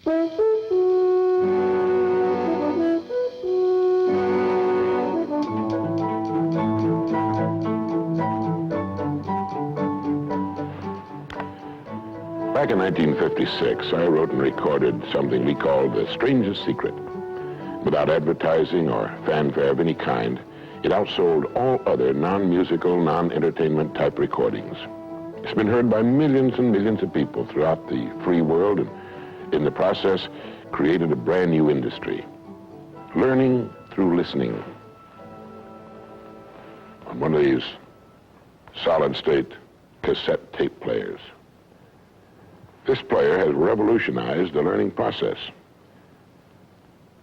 Back in 1956, I wrote and recorded something we called The Strangest Secret. Without advertising or fanfare of any kind, it outsold all other non-musical, non-entertainment type recordings. It's been heard by millions and millions of people throughout the free world, and in the process, created a brand new industry. Learning through listening. On one of these solid-state cassette tape players. This player has revolutionized the learning process.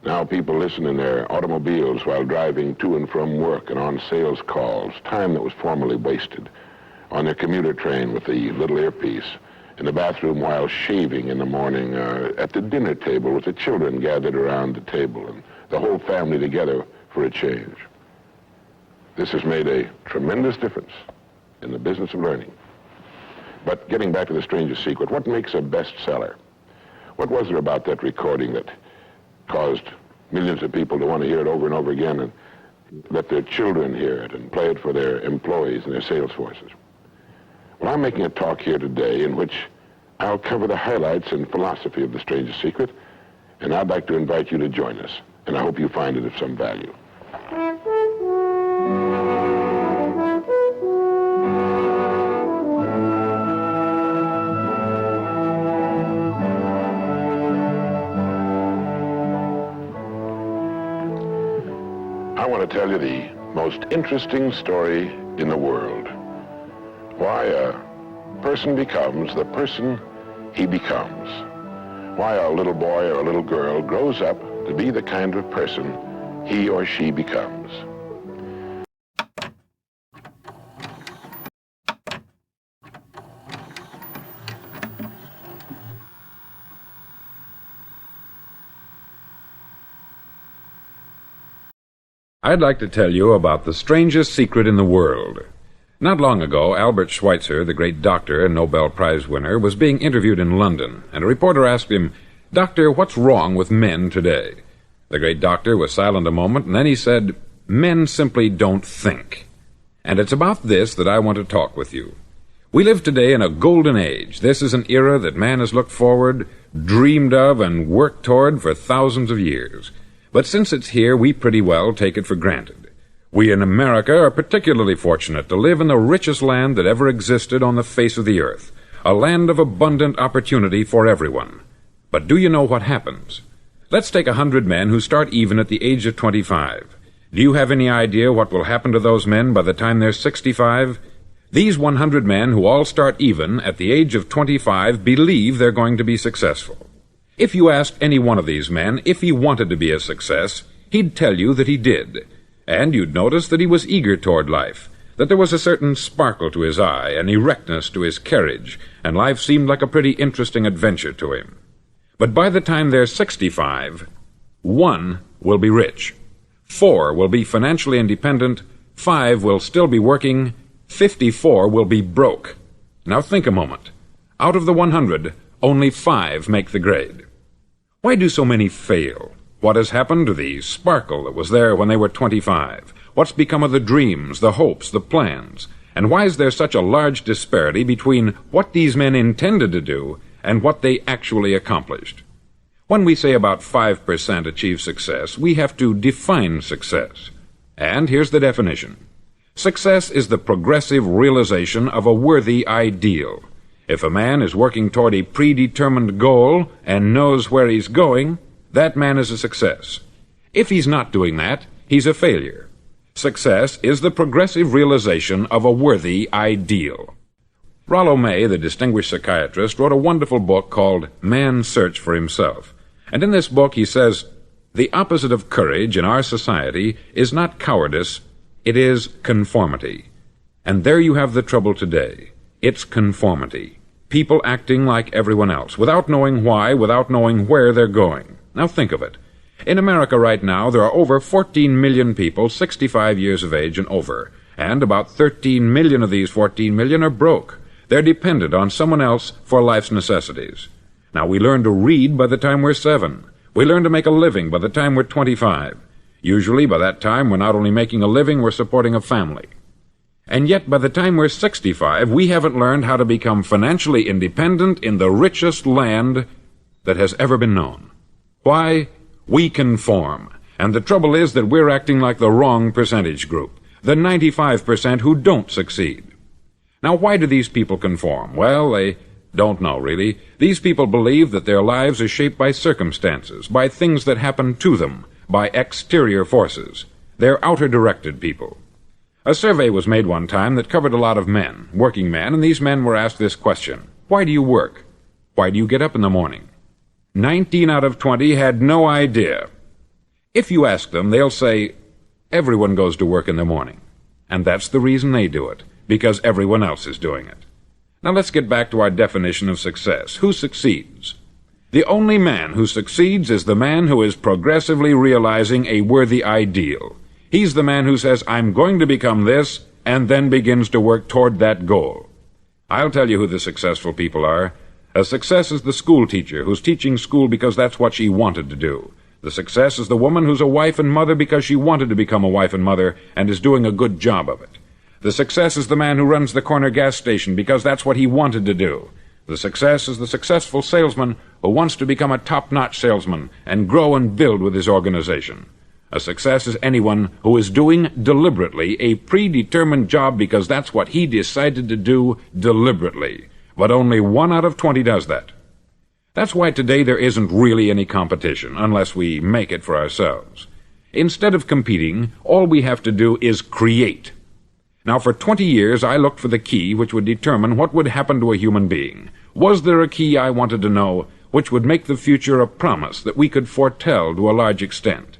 Now people listen in their automobiles while driving to and from work and on sales calls, time that was formerly wasted, on their commuter train with the little earpiece, in the bathroom while shaving in the morning, at the dinner table with the children gathered around the table and the whole family together for a change. This has made a tremendous difference in the business of learning. But getting back to The Strangest Secret, what makes a bestseller? What was there about that recording that caused millions of people to want to hear it over and over again, and let their children hear it and play it for their employees and their sales forces? Well, I'm making a talk here today in which I'll cover the highlights and philosophy of The Strangest Secret, and I'd like to invite you to join us, and I hope you find it of some value. I want to tell you the most interesting story in the world. Why a person becomes the person he becomes. Why a little boy or a little girl grows up to be the kind of person he or she becomes. I'd like to tell you about the strangest secret in the world. Not long ago, Albert Schweitzer, the great doctor and Nobel Prize winner, was being interviewed in London, and a reporter asked him, "Doctor, what's wrong with men today?" The great doctor was silent a moment, and then he said, "Men simply don't think." And it's about this that I want to talk with you. We live today in a golden age. This is an era that man has looked forward, dreamed of, and worked toward for thousands of years. But since it's here, we pretty well take it for granted. We in America are particularly fortunate to live in the richest land that ever existed on the face of the earth, a land of abundant opportunity for everyone. But do you know what happens? Let's take 100 men who start even at the age of 25. Do you have any idea what will happen to those men by the time they're 65? These 100 men who all start even at the age of 25 believe they're going to be successful. If you asked any one of these men if he wanted to be a success, he'd tell you that he did. And you'd notice that he was eager toward life, that there was a certain sparkle to his eye, an erectness to his carriage, and life seemed like a pretty interesting adventure to him. But by the time they're 65, 1 will be rich, 4 will be financially independent, 5 will still be working, 54 will be broke. Now think a moment. Out of the 100, only 5 make the grade. Why do so many fail? What has happened to the sparkle that was there when they were 25? What's become of the dreams, the hopes, the plans? And why is there such a large disparity between what these men intended to do and what they actually accomplished? When we say about 5% achieve success, we have to define success. And here's the definition. Success is the progressive realization of a worthy ideal. If a man is working toward a predetermined goal and knows where he's going, that man is a success. If he's not doing that, he's a failure. Success is the progressive realization of a worthy ideal. Rollo May, the distinguished psychiatrist, wrote a wonderful book called Man's Search for Himself. And in this book he says, the opposite of courage in our society is not cowardice, it is conformity. And there you have the trouble today. It's conformity. People acting like everyone else, without knowing why, without knowing where they're going. Now think of it. In America right now, there are over 14 million people 65 years of age and over, and about 13 million of these 14 million are broke. They're dependent on someone else for life's necessities. Now, we learn to read by the time we're 7. We learn to make a living by the time we're 25. Usually, by that time, we're not only making a living, we're supporting a family. And yet, by the time we're 65, we haven't learned how to become financially independent in the richest land that has ever been known. Why? We conform. And the trouble is that we're acting like the wrong percentage group, the 95% who don't succeed. Now, why do these people conform? Well, they don't know, really. These people believe that their lives are shaped by circumstances, by things that happen to them, by exterior forces. They're outer-directed people. A survey was made one time that covered a lot of men, working men, and these men were asked this question: why do you work? Why do you get up in the morning? 19 out of 20 had no idea. If you ask them, they'll say, everyone goes to work in the morning. And that's the reason they do it, because everyone else is doing it. Now let's get back to our definition of success. Who succeeds? The only man who succeeds is the man who is progressively realizing a worthy ideal. He's the man who says, I'm going to become this, and then begins to work toward that goal. I'll tell you who the successful people are. A success is the school teacher who's teaching school because that's what she wanted to do. The success is the woman who's a wife and mother because she wanted to become a wife and mother and is doing a good job of it. The success is the man who runs the corner gas station because that's what he wanted to do. The success is the successful salesman who wants to become a top-notch salesman and grow and build with his organization. A success is anyone who is doing deliberately a predetermined job because that's what he decided to do deliberately. But only 1 out of 20 does that. That's why today there isn't really any competition, unless we make it for ourselves. Instead of competing, all we have to do is create. Now, for 20 years, I looked for the key which would determine what would happen to a human being. Was there a key, I wanted to know, which would make the future a promise that we could foretell to a large extent?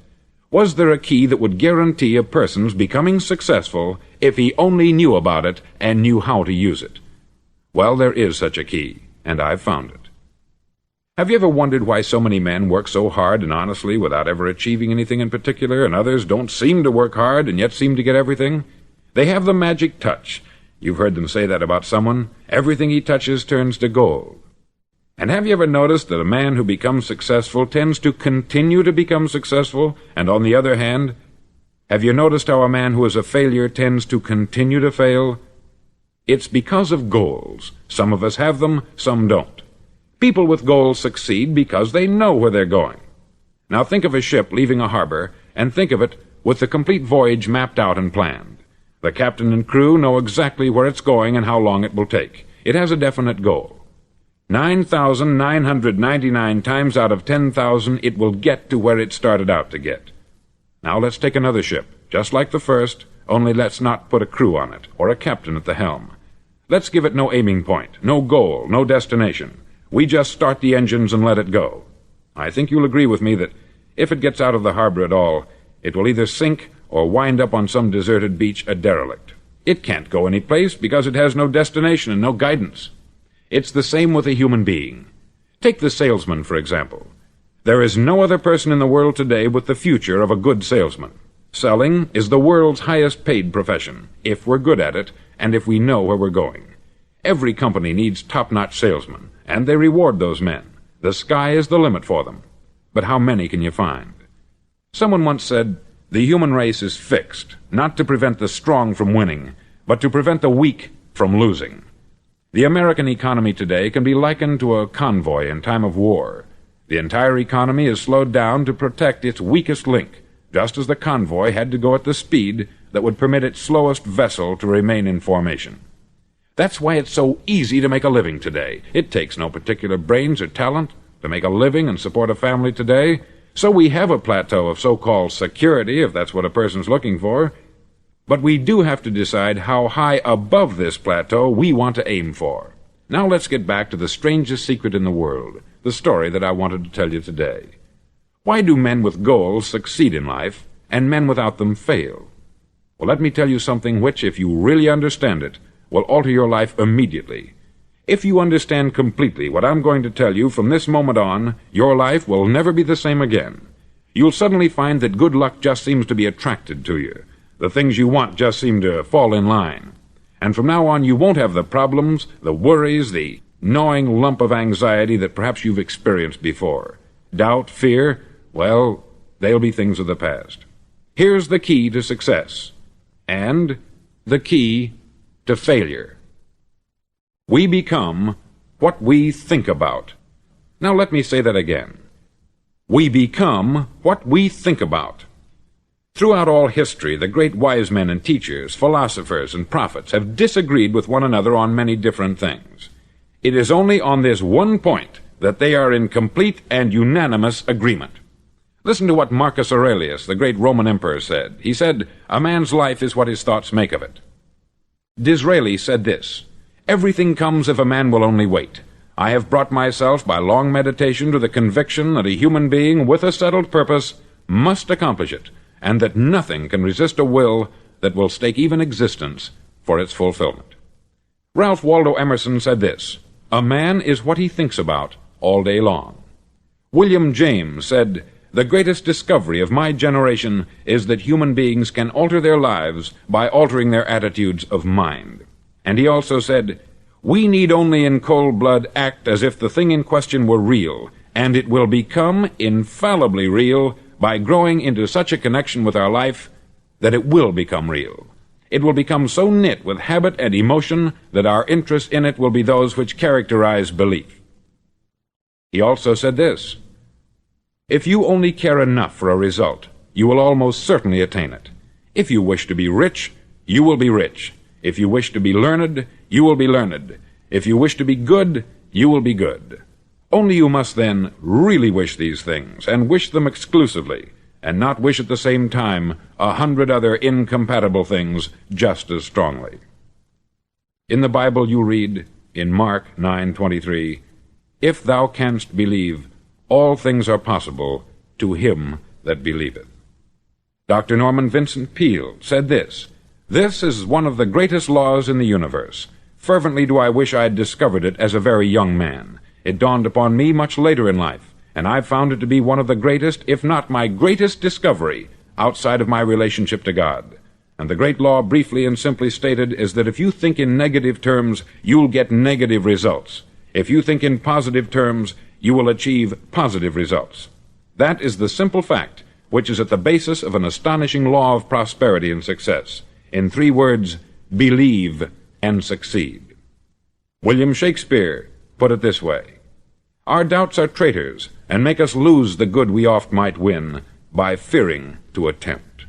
Was there a key that would guarantee a person's becoming successful if he only knew about it and knew how to use it? Well, there is such a key, and I've found it. Have you ever wondered why so many men work so hard and honestly without ever achieving anything in particular, and others don't seem to work hard and yet seem to get everything? They have the magic touch. You've heard them say that about someone. Everything he touches turns to gold. And have you ever noticed that a man who becomes successful tends to continue to become successful, and on the other hand, have you noticed how a man who is a failure tends to continue to fail? It's because of goals. Some of us have them, some don't. People with goals succeed because they know where they're going. Now think of a ship leaving a harbor, and think of it with the complete voyage mapped out and planned. The captain and crew know exactly where it's going and how long it will take. It has a definite goal. 9,999 times out of 10,000 it will get to where it started out to get. Now let's take another ship, just like the first, only let's not put a crew on it, or a captain at the helm. Let's give it no aiming point, no goal, no destination. We just start the engines and let it go. I think you'll agree with me that if it gets out of the harbor at all, it will either sink or wind up on some deserted beach a derelict. It can't go any place because it has no destination and no guidance. It's the same with a human being. Take the salesman, for example. There is no other person in the world today with the future of a good salesman. Selling is the world's highest paid profession, if we're good at it and if we know where we're going. Every company needs top-notch salesmen, and they reward those men. The sky is the limit for them. But how many can you find? Someone once said, the human race is fixed, not to prevent the strong from winning, but to prevent the weak from losing. The American economy today can be likened to a convoy in time of war. The entire economy is slowed down to protect its weakest link, just as the convoy had to go at the speed that would permit its slowest vessel to remain in formation. That's why it's so easy to make a living today. It takes no particular brains or talent to make a living and support a family today. So we have a plateau of so-called security, if that's what a person's looking for. But we do have to decide how high above this plateau we want to aim for. Now let's get back to the strangest secret in the world, the story that I wanted to tell you today. Why do men with goals succeed in life, and men without them fail? Well, let me tell you something which, if you really understand it, will alter your life immediately. If you understand completely what I'm going to tell you from this moment on, your life will never be the same again. You'll suddenly find that good luck just seems to be attracted to you. The things you want just seem to fall in line. And from now on, you won't have the problems, the worries, the gnawing lump of anxiety that perhaps you've experienced before. Doubt, fear, well, they'll be things of the past. Here's the key to success, and the key to failure. We become what we think about. Now let me say that again. We become what we think about. Throughout all history, the great wise men and teachers, philosophers and prophets have disagreed with one another on many different things. It is only on this one point that they are in complete and unanimous agreement. Listen to what Marcus Aurelius, the great Roman emperor, said. He said, "A man's life is what his thoughts make of it." Disraeli said this, "Everything comes if a man will only wait. I have brought myself by long meditation to the conviction that a human being with a settled purpose must accomplish it, and that nothing can resist a will that will stake even existence for its fulfillment." Ralph Waldo Emerson said this, "A man is what he thinks about all day long." William James said, "The greatest discovery of my generation is that human beings can alter their lives by altering their attitudes of mind." And he also said, "We need only in cold blood act as if the thing in question were real, and it will become infallibly real by growing into such a connection with our life that it will become real. It will become so knit with habit and emotion that our interest in it will be those which characterize belief." He also said this, "If you only care enough for a result, you will almost certainly attain it. If you wish to be rich, you will be rich. If you wish to be learned, you will be learned. If you wish to be good, you will be good. Only you must then really wish these things, and wish them exclusively, and not wish at the same time 100 other incompatible things just as strongly." In the Bible you read, in Mark 9:23, "If thou canst believe, all things are possible to him that believeth." Dr. Norman Vincent Peale said this, "This is one of the greatest laws in the universe. Fervently do I wish I had discovered it as a very young man. It dawned upon me much later in life, and I've found it to be one of the greatest, if not my greatest discovery, outside of my relationship to God. And the great law, briefly and simply stated, is that if you think in negative terms, you'll get negative results. If you think in positive terms, you will achieve positive results. That is the simple fact which is at the basis of an astonishing law of prosperity and success. In 3 words, believe and succeed." William Shakespeare put it this way, "Our doubts are traitors, and make us lose the good we oft might win by fearing to attempt."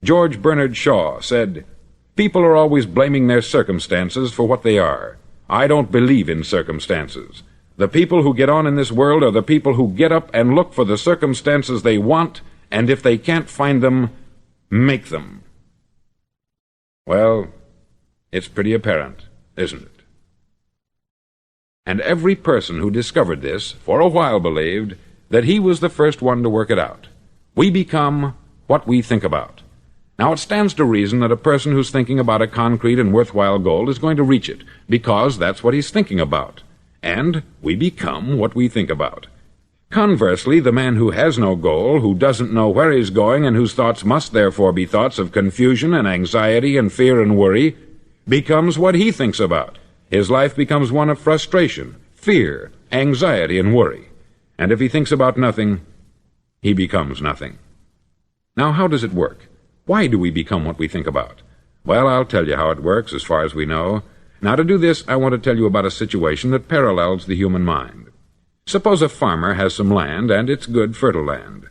George Bernard Shaw said, "People are always blaming their circumstances for what they are. I don't believe in circumstances. The people who get on in this world are the people who get up and look for the circumstances they want, and if they can't find them, make them." Well, it's pretty apparent, isn't it? And every person who discovered this for a while believed that he was the first one to work it out. We become what we think about. Now it stands to reason that a person who's thinking about a concrete and worthwhile goal is going to reach it, because that's what he's thinking about. And we become what we think about. Conversely, the man who has no goal, who doesn't know where he's going, and whose thoughts must therefore be thoughts of confusion and anxiety and fear and worry, becomes what he thinks about. His life becomes one of frustration, fear, anxiety, and worry. And if he thinks about nothing, he becomes nothing. Now, how does it work? Why do we become what we think about? Well, I'll tell you how it works as far as we know. Now, to do this, I want to tell you about a situation that parallels the human mind. Suppose a farmer has some land, and it's good, fertile land.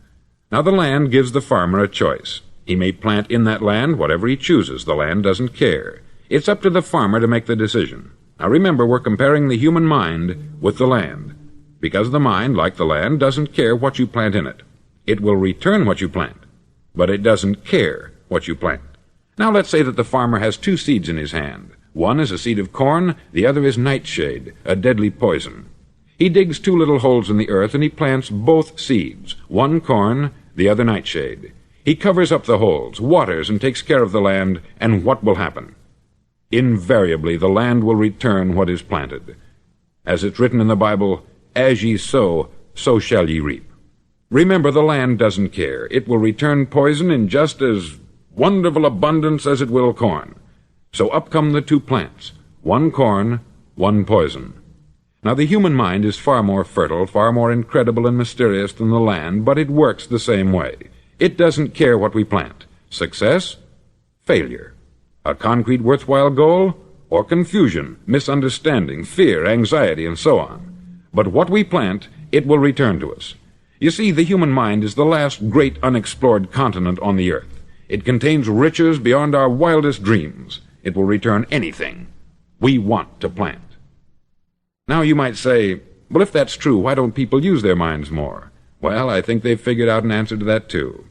Now, the land gives the farmer a choice. He may plant in that land whatever he chooses. The land doesn't care. It's up to the farmer to make the decision. Now, remember, we're comparing the human mind with the land, because the mind, like the land, doesn't care what you plant in it. It will return what you plant, but it doesn't care what you plant. Now, let's say that the farmer has 2 seeds in his hand. One is a seed of corn, the other is nightshade, a deadly poison. He digs 2 little holes in the earth, and he plants both seeds, one corn, the other nightshade. He covers up the holes, waters, and takes care of the land, and what will happen? Invariably, the land will return what is planted. As it's written in the Bible, "As ye sow, so shall ye reap." Remember, the land doesn't care. It will return poison in just as wonderful abundance as it will corn. So up come the 2 plants, one corn, one poison. Now, the human mind is far more fertile, far more incredible and mysterious than the land, but it works the same way. It doesn't care what we plant. Success, failure. A concrete, worthwhile goal, or confusion, misunderstanding, fear, anxiety, and so on. But what we plant, it will return to us. You see, the human mind is the last great unexplored continent on the earth. It contains riches beyond our wildest dreams. It will return anything we want to plant. Now you might say, well, if that's true, why don't people use their minds more? Well, I think they've figured out an answer to that too.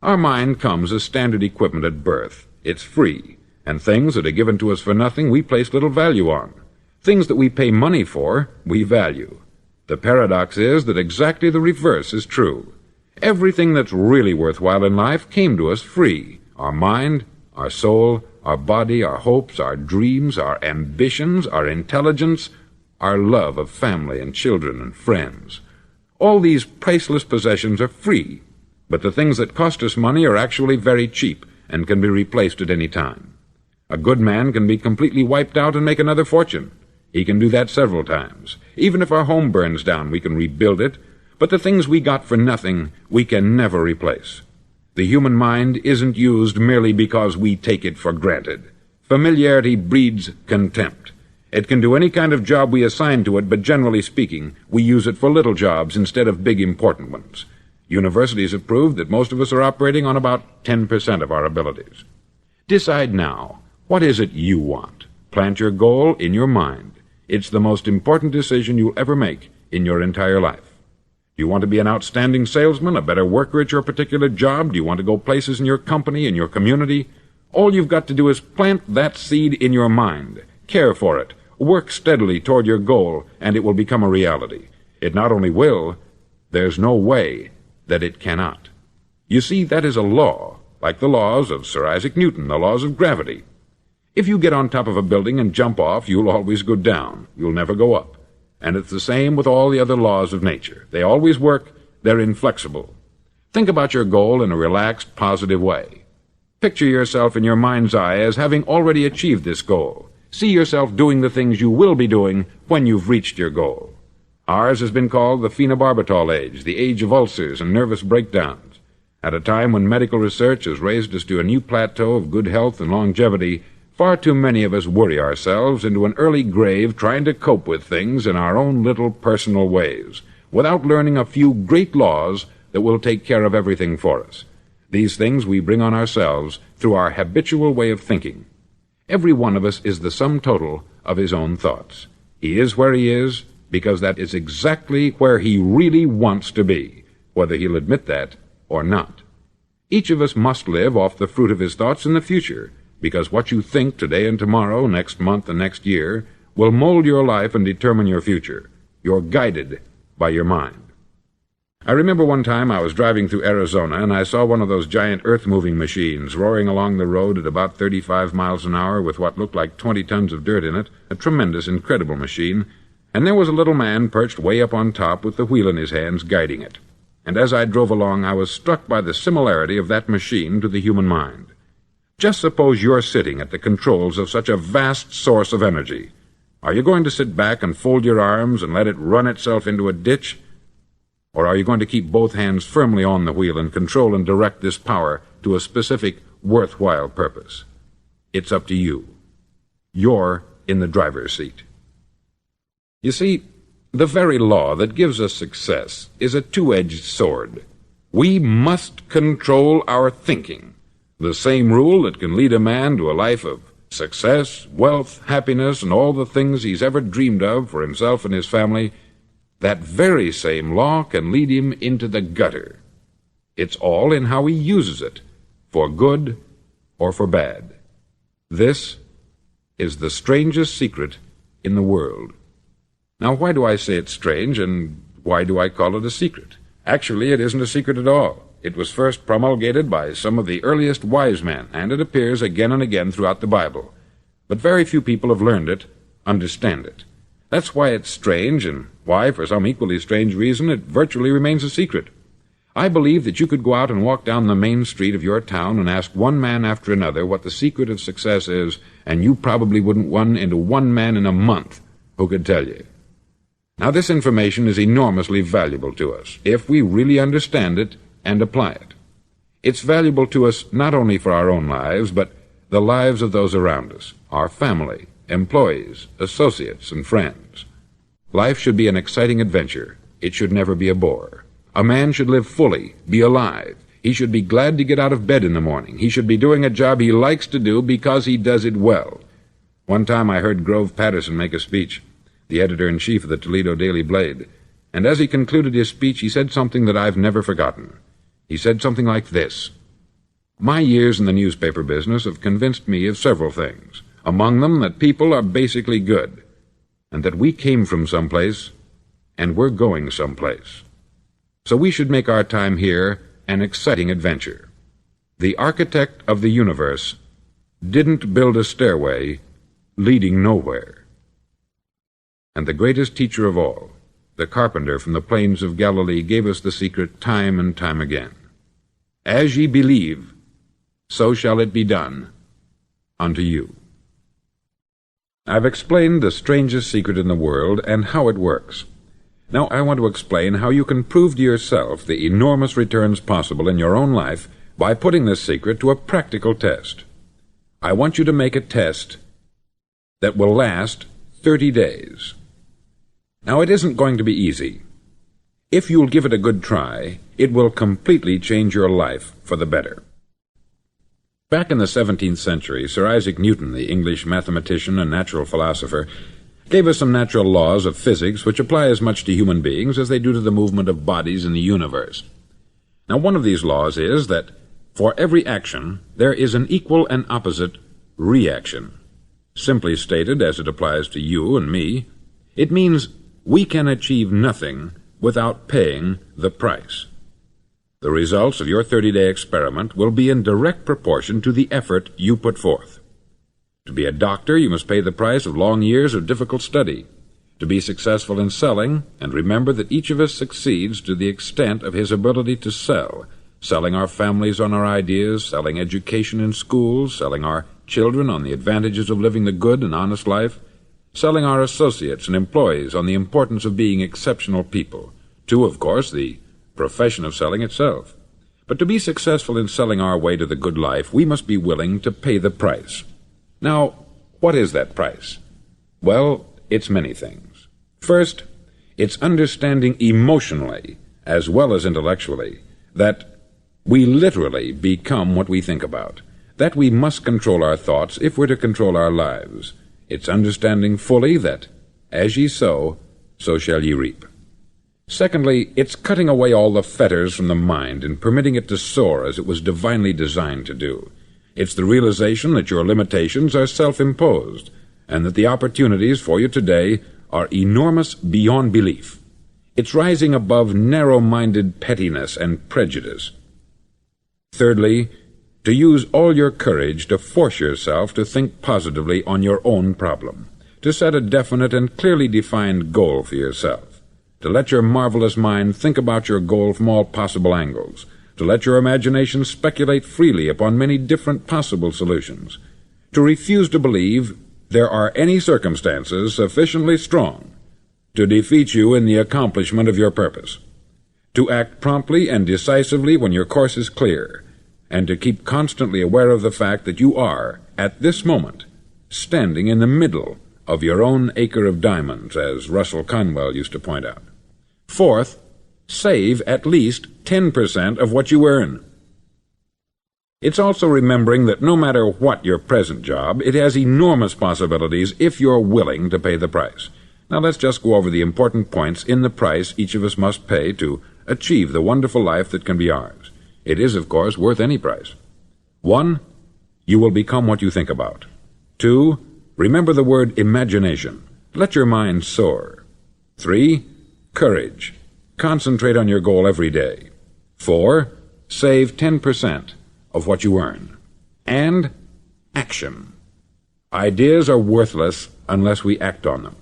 Our mind comes as standard equipment at birth. It's free, and things that are given to us for nothing we place little value on. Things that we pay money for, we value. The paradox is that exactly the reverse is true. Everything that's really worthwhile in life came to us free. Our mind, our soul, our body, our hopes, our dreams, our ambitions, our intelligence, our love of family and children and friends. All these priceless possessions are free, but the things that cost us money are actually very cheap and can be replaced at any time. A good man can be completely wiped out and make another fortune. He can do that several times. Even if our home burns down, we can rebuild it, but the things we got for nothing, we can never replace. The human mind isn't used merely because we take it for granted. Familiarity breeds contempt. It can do any kind of job we assign to it, but generally speaking, we use it for little jobs instead of big important ones. Universities have proved that most of us are operating on about 10% of our abilities. Decide now, what is it you want? Plant your goal in your mind. It's the most important decision you'll ever make in your entire life. Do you want to be an outstanding salesman, a better worker at your particular job? Do you want to go places in your company, in your community? All you've got to do is plant that seed in your mind. Care for it. Work steadily toward your goal, and it will become a reality. It not only will, there's no way that it cannot. You see, that is a law, like the laws of Sir Isaac Newton, the laws of gravity. If you get on top of a building and jump off, you'll always go down. You'll never go up. And it's the same with all the other laws of nature. They always work. They're inflexible. Think about your goal in a relaxed, positive way. Picture yourself in your mind's eye as having already achieved this goal. See yourself doing the things you will be doing when you've reached your goal. Ours has been called the phenobarbital age, the age of ulcers and nervous breakdowns. At a time when medical research has raised us to a new plateau of good health and longevity, far too many of us worry ourselves into an early grave trying to cope with things in our own little personal ways, without learning a few great laws that will take care of everything for us. These things we bring on ourselves through our habitual way of thinking. Every one of us is the sum total of his own thoughts. He is where he is because that is exactly where he really wants to be, whether he'll admit that or not. Each of us must live off the fruit of his thoughts in the future, because what you think today and tomorrow, next month and next year, will mold your life and determine your future. You're guided by your mind. I remember one time I was driving through Arizona, and I saw one of those giant earth-moving machines roaring along the road at about 35 miles an hour with what looked like 20 tons of dirt in it, a tremendous, incredible machine, and there was a little man perched way up on top with the wheel in his hands guiding it. And as I drove along, I was struck by the similarity of that machine to the human mind. Just suppose you're sitting at the controls of such a vast source of energy. Are you going to sit back and fold your arms and let it run itself into a ditch? Or are you going to keep both hands firmly on the wheel and control and direct this power to a specific, worthwhile purpose? It's up to you. You're in the driver's seat. You see, the very law that gives us success is a two-edged sword. We must control our thinking. The same rule that can lead a man to a life of success, wealth, happiness, and all the things he's ever dreamed of for himself and his family, that very same law can lead him into the gutter. It's all in how he uses it, for good or for bad. This is the strangest secret in the world. Now, why do I say it's strange, and why do I call it a secret? Actually, it isn't a secret at all. It was first promulgated by some of the earliest wise men, and it appears again and again throughout the Bible. But very few people have learned it, understand it. That's why it's strange, and why, for some equally strange reason, it virtually remains a secret. I believe that you could go out and walk down the main street of your town and ask one man after another what the secret of success is, and you probably wouldn't run into one man in a month who could tell you. Now, this information is enormously valuable to us if we really understand it and apply it. It's valuable to us not only for our own lives, but the lives of those around us, our family, employees, associates, and friends. Life should be an exciting adventure. It should never be a bore. A man should live fully, be alive. He should be glad to get out of bed in the morning. He should be doing a job he likes to do because he does it well. One time I heard Grove Patterson make a speech, the editor-in-chief of the Toledo Daily Blade, and as he concluded his speech, he said something that I've never forgotten. He said something like this: "My years in the newspaper business have convinced me of several things, among them that people are basically good, and that we came from someplace, and we're going someplace. So we should make our time here an exciting adventure. The architect of the universe didn't build a stairway leading nowhere." And the greatest teacher of all, the carpenter from the plains of Galilee, gave us the secret time and time again. As ye believe, so shall it be done unto you. I've explained the strangest secret in the world and how it works. Now I want to explain how you can prove to yourself the enormous returns possible in your own life by putting this secret to a practical test. I want you to make a test that will last 30 days. Now, it isn't going to be easy. If you'll give it a good try, it will completely change your life for the better. Back in the 17th century, Sir Isaac Newton, the English mathematician and natural philosopher, gave us some natural laws of physics which apply as much to human beings as they do to the movement of bodies in the universe. Now, one of these laws is that for every action, there is an equal and opposite reaction. Simply stated, as it applies to you and me, it means we can achieve nothing without paying the price. The results of your 30-day experiment will be in direct proportion to the effort you put forth. To be a doctor, you must pay the price of long years of difficult study. To be successful in selling, and remember that each of us succeeds to the extent of his ability to sell, selling our families on our ideas, selling education in schools, selling our children on the advantages of living the good and honest life, selling our associates and employees on the importance of being exceptional people, to, of course, the profession of selling itself. But to be successful in selling our way to the good life, we must be willing to pay the price. Now, what is that price? Well, it's many things. First, it's understanding emotionally, as well as intellectually, that we literally become what we think about, that we must control our thoughts if we're to control our lives. It's understanding fully that, as ye sow, so shall ye reap. Secondly, it's cutting away all the fetters from the mind and permitting it to soar as it was divinely designed to do. It's the realization that your limitations are self-imposed, and that the opportunities for you today are enormous beyond belief. It's rising above narrow-minded pettiness and prejudice. Thirdly, to use all your courage to force yourself to think positively on your own problem, to set a definite and clearly defined goal for yourself, to let your marvelous mind think about your goal from all possible angles, to let your imagination speculate freely upon many different possible solutions, to refuse to believe there are any circumstances sufficiently strong to defeat you in the accomplishment of your purpose, to act promptly and decisively when your course is clear, and to keep constantly aware of the fact that you are, at this moment, standing in the middle of your own acre of diamonds, as Russell Conwell used to point out. Fourth, save at least 10% of what you earn. It's also remembering that no matter what your present job, it has enormous possibilities if you're willing to pay the price. Now let's just go over the important points in the price each of us must pay to achieve the wonderful life that can be ours. It is, of course, worth any price. 1, you will become what you think about. 2, remember the word imagination. Let your mind soar. 3, courage. Concentrate on your goal every day. 4, save 10% of what you earn. And action. Ideas are worthless unless we act on them.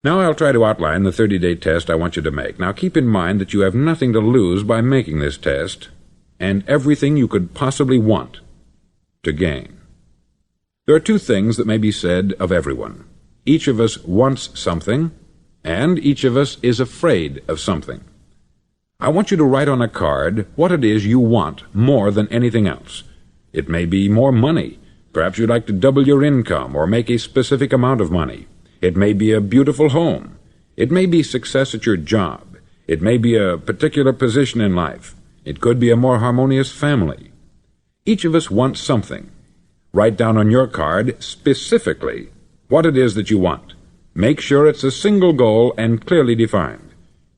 Now I'll try to outline the 30-day test I want you to make. Now keep in mind that you have nothing to lose by making this test, and everything you could possibly want to gain. There are 2 things that may be said of everyone. Each of us wants something, And each of us is afraid of something. I want you to write on a card what it is you want more than anything else. It may be more money. Perhaps you'd like to double your income or make a specific amount of money. It may be a beautiful home. It may be success at your job. It may be a particular position in life. It could be a more harmonious family. Each of us wants something. Write down on your card specifically what it is that you want. Make sure it's a single goal and clearly defined.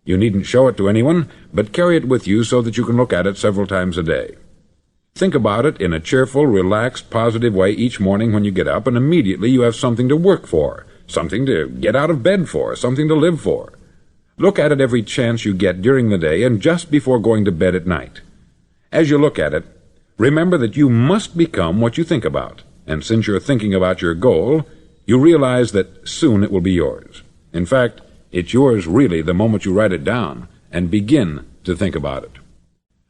You needn't show it to anyone, but carry it with you so that you can look at it several times a day. Think about it in a cheerful, relaxed, positive way each morning when you get up, and immediately you have something to work for, something to get out of bed for, something to live for. Look at it every chance you get during the day and just before going to bed at night. As you look at it, remember that you must become what you think about, and since you're thinking about your goal, you realize that soon it will be yours. In fact, it's yours really the moment you write it down and begin to think about it.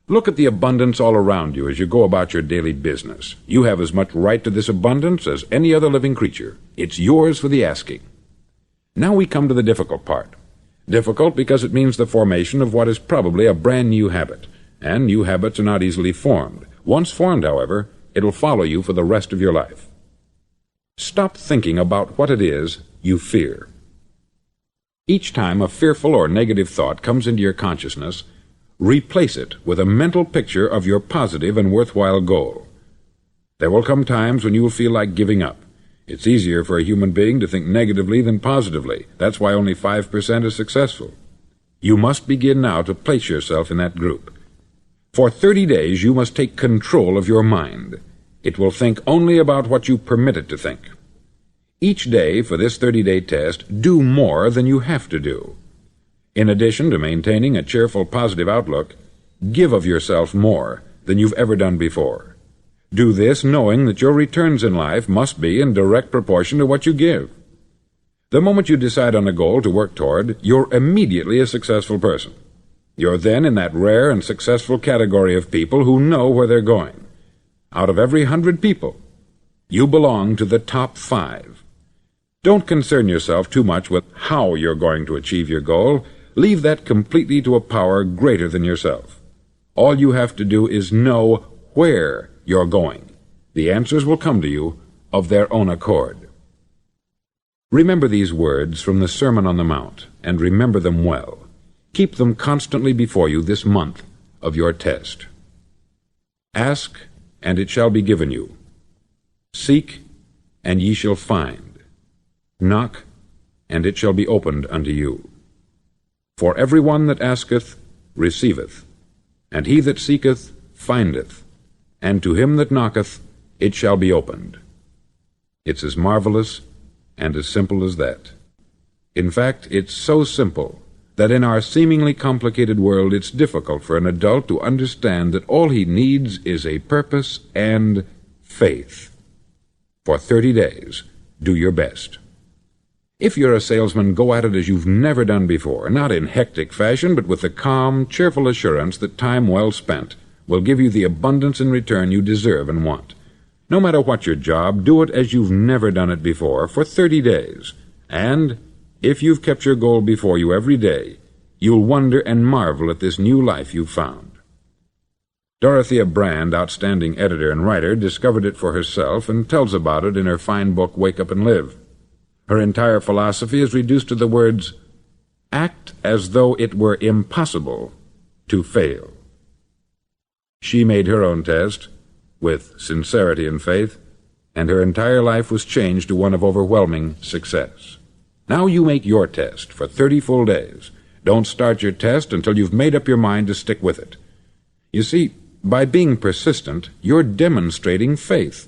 Look at the abundance all around you as you go about your daily business. You have as much right to this abundance as any other living creature. It's yours for the asking. Now we come to the difficult part. Difficult because it means the formation of what is probably a brand new habit, and new habits are not easily formed. Once formed, however, it'll follow you for the rest of your life. Stop thinking about what it is you fear. Each time a fearful or negative thought comes into your consciousness, replace it with a mental picture of your positive and worthwhile goal. There will come times when you will feel like giving up. It's easier for a human being to think negatively than positively. That's why only 5% is successful. You must begin now to place yourself in that group. For 30 days you must take control of your mind. It will think only about what you permit it to think. Each day for this 30-day test, do more than you have to do. In addition to maintaining a cheerful, positive outlook, give of yourself more than you've ever done before. Do this knowing that your returns in life must be in direct proportion to what you give. The moment you decide on a goal to work toward, you're immediately a successful person. You're then in that rare and successful category of people who know where they're going. Out of every 100 people, you belong to the top 5. Don't concern yourself too much with how you're going to achieve your goal. Leave that completely to a power greater than yourself. All you have to do is know where you're going. The answers will come to you of their own accord. Remember these words from the Sermon on the Mount, and remember them well. Keep them constantly before you this month of your test. Ask, and it shall be given you. Seek, and ye shall find. Knock, and it shall be opened unto you. For every one that asketh receiveth, and he that seeketh findeth, and to him that knocketh it shall be opened. It's as marvelous and as simple as that. In fact, it's so simple that in our seemingly complicated world it's difficult for an adult to understand that all he needs is a purpose and faith. For 30 days, do your best. If you're a salesman, go at it as you've never done before, not in hectic fashion, but with the calm, cheerful assurance that time well spent will give you the abundance in return you deserve and want. No matter what your job, do it as you've never done it before for 30 days. And if you've kept your goal before you every day, you'll wonder and marvel at this new life you've found. Dorothea Brand, outstanding editor and writer, discovered it for herself and tells about it in her fine book, Wake Up and Live. Her entire philosophy is reduced to the words, act as though it were impossible to fail. She made her own test with sincerity and faith, and her entire life was changed to one of overwhelming success. Now you make your test for 30 full days. Don't start your test until you've made up your mind to stick with it. You see, by being persistent, you're demonstrating faith.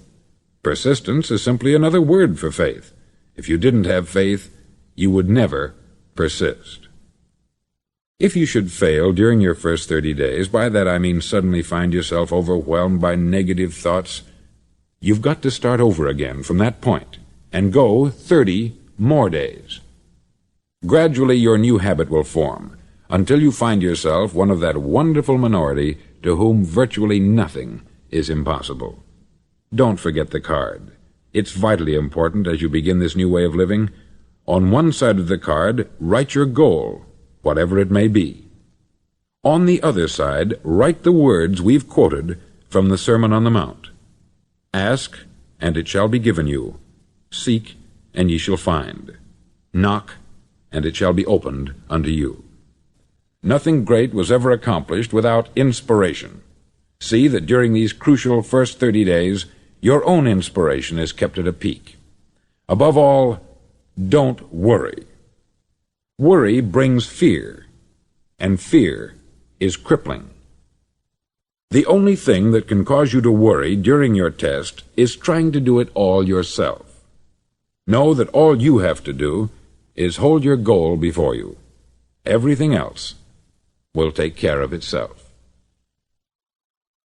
Persistence is simply another word for faith. If you didn't have faith, you would never persist. If you should fail during your first 30 days, by that I mean suddenly find yourself overwhelmed by negative thoughts, you've got to start over again from that point and go 30 more days. Gradually your new habit will form until you find yourself one of that wonderful minority to whom virtually nothing is impossible. Don't forget the card. It's vitally important as you begin this new way of living. On one side of the card, write your goal, whatever it may be. On the other side, write the words we've quoted from the Sermon on the Mount. Ask, and it shall be given you. Seek, and ye shall find. Knock, and it shall be opened unto you. Nothing great was ever accomplished without inspiration. See that during these crucial first 30 days, your own inspiration is kept at a peak. Above all, don't worry. Worry brings fear, and fear is crippling. The only thing that can cause you to worry during your test is trying to do it all yourself. Know that all you have to do is hold your goal before you. Everything else will take care of itself.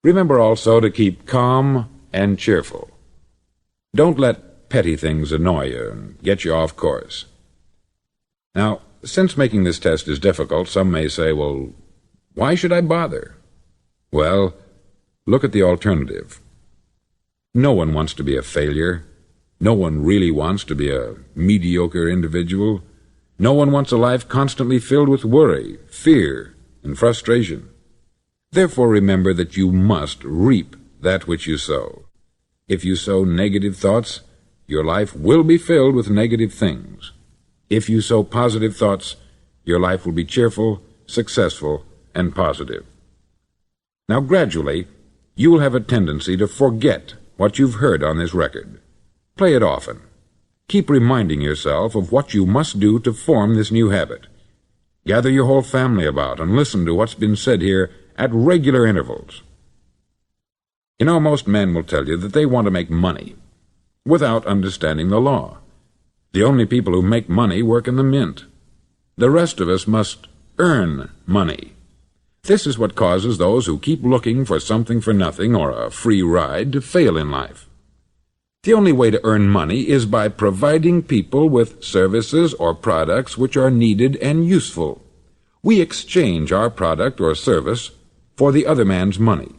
Remember also to keep calm and cheerful. Don't let petty things annoy you and get you off course. Now, since making this test is difficult, some may say, well, why should I bother? Well, look at the alternative. No one wants to be a failure. No one really wants to be a mediocre individual. No one wants a life constantly filled with worry, fear, and frustration. Therefore, remember that you must reap that which you sow. If you sow negative thoughts, your life will be filled with negative things. If you sow positive thoughts, your life will be cheerful, successful, and positive. Now, gradually, you will have a tendency to forget what you've heard on this record. Play it often. Keep reminding yourself of what you must do to form this new habit. Gather your whole family about and listen to what's been said here at regular intervals. You know, most men will tell you that they want to make money without understanding the law. The only people who make money work in the mint. The rest of us must earn money. This is what causes those who keep looking for something for nothing or a free ride to fail in life. The only way to earn money is by providing people with services or products which are needed and useful. We exchange our product or service for the other man's money.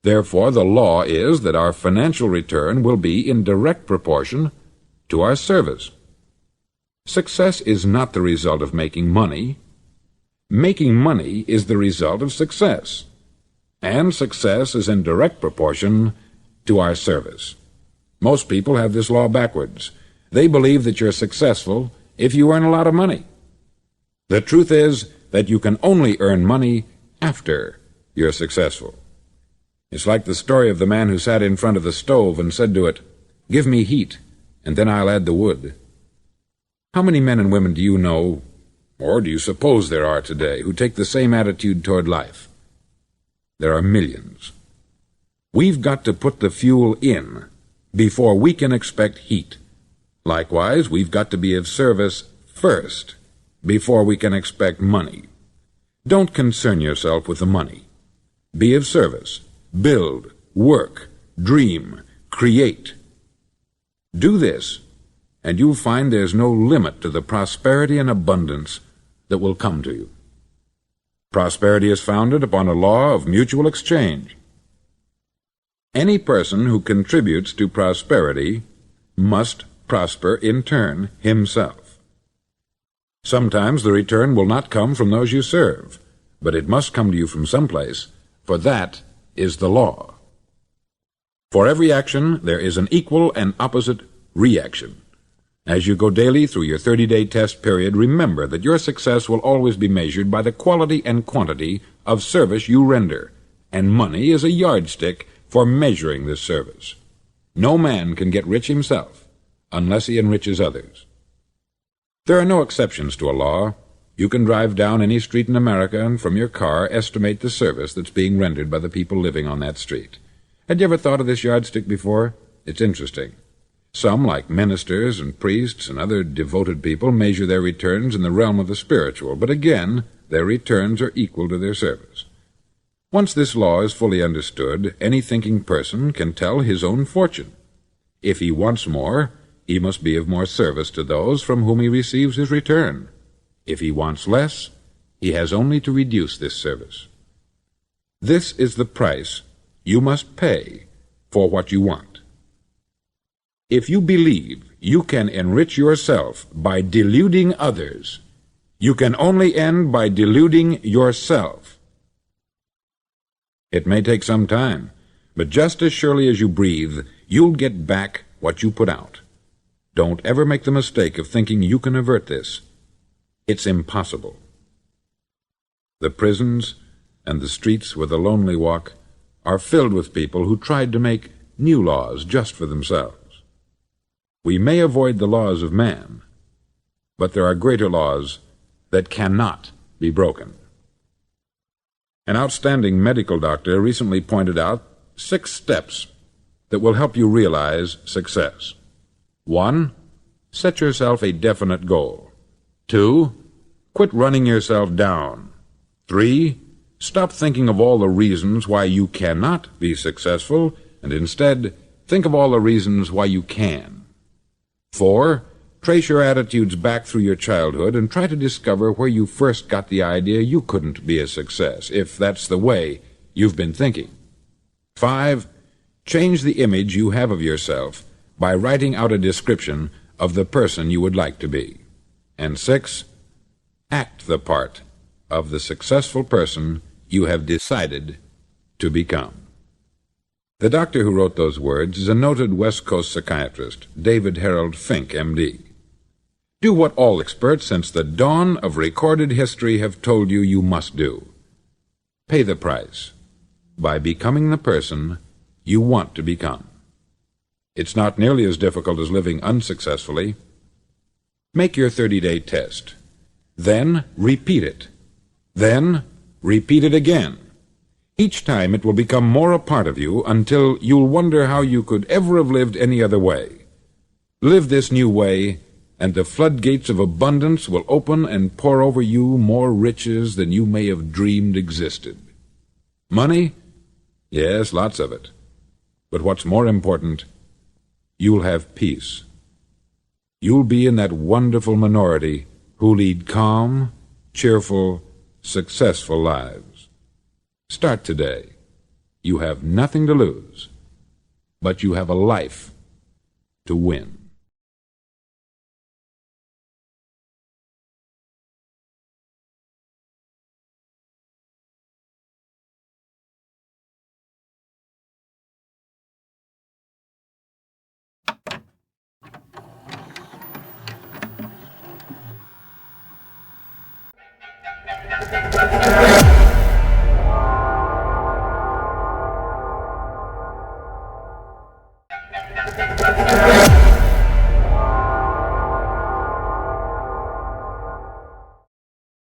Therefore, the law is that our financial return will be in direct proportion to our service. Success is not the result of making money. Making money is the result of success, and success is in direct proportion to our service. Most people have this law backwards. They believe that you're successful if you earn a lot of money. The truth is that you can only earn money after you're successful. It's like the story of the man who sat in front of the stove and said to it, "Give me heat, and then I'll add the wood." How many men and women do you know, or do you suppose there are today, who take the same attitude toward life? There are millions. We've got to put the fuel in before we can expect heat. Likewise, we've got to be of service first before we can expect money. Don't concern yourself with the money. Be of service. Build, work, dream, create. Do this, and you'll find there's no limit to the prosperity and abundance that will come to you. Prosperity is founded upon a law of mutual exchange. Any person who contributes to prosperity must prosper in turn himself. Sometimes the return will not come from those you serve, but it must come to you from someplace, for that is the law. For every action, there is an equal and opposite reaction. As you go daily through your 30-day test period, remember that your success will always be measured by the quality and quantity of service you render, and money is a yardstick for measuring this service. No man can get rich himself unless he enriches others. There are no exceptions to a law. You can drive down any street in America and from your car estimate the service that's being rendered by the people living on that street. Had you ever thought of this yardstick before? It's interesting. Some, like ministers and priests and other devoted people, measure their returns in the realm of the spiritual, but again, their returns are equal to their service. Once this law is fully understood, any thinking person can tell his own fortune. If he wants more, he must be of more service to those from whom he receives his return. If he wants less, he has only to reduce this service. This is the price you must pay for what you want. If you believe you can enrich yourself by deluding others, you can only end by deluding yourself. It may take some time, but just as surely as you breathe, you'll get back what you put out. Don't ever make the mistake of thinking you can avert this. It's impossible. The prisons and the streets where the lonely walk are filled with people who tried to make new laws just for themselves. We may avoid the laws of man, but there are greater laws that cannot be broken. An outstanding medical doctor recently pointed out 6 steps that will help you realize success. 1. Set yourself a definite goal. 2. Quit running yourself down. 3. Stop thinking of all the reasons why you cannot be successful, and instead think of all the reasons why you can. 4. Trace your attitudes back through your childhood and try to discover where you first got the idea you couldn't be a success, if that's the way you've been thinking. 5. Change the image you have of yourself by writing out a description of the person you would like to be. And 6. Act the part of the successful person you have decided to become. The doctor who wrote those words is a noted West Coast psychiatrist, David Harold Fink, M.D. Do what all experts since the dawn of recorded history have told you you must do. Pay the price by becoming the person you want to become. It's not nearly as difficult as living unsuccessfully. Make your 30-day test. Then repeat it. Then repeat it again. Each time it will become more a part of you until you'll wonder how you could ever have lived any other way. Live this new way, and the floodgates of abundance will open and pour over you more riches than you may have dreamed existed. Money? Yes, lots of it. But what's more important, you'll have peace. You'll be in that wonderful minority who lead calm, cheerful, successful lives. Start today. You have nothing to lose, but you have a life to win.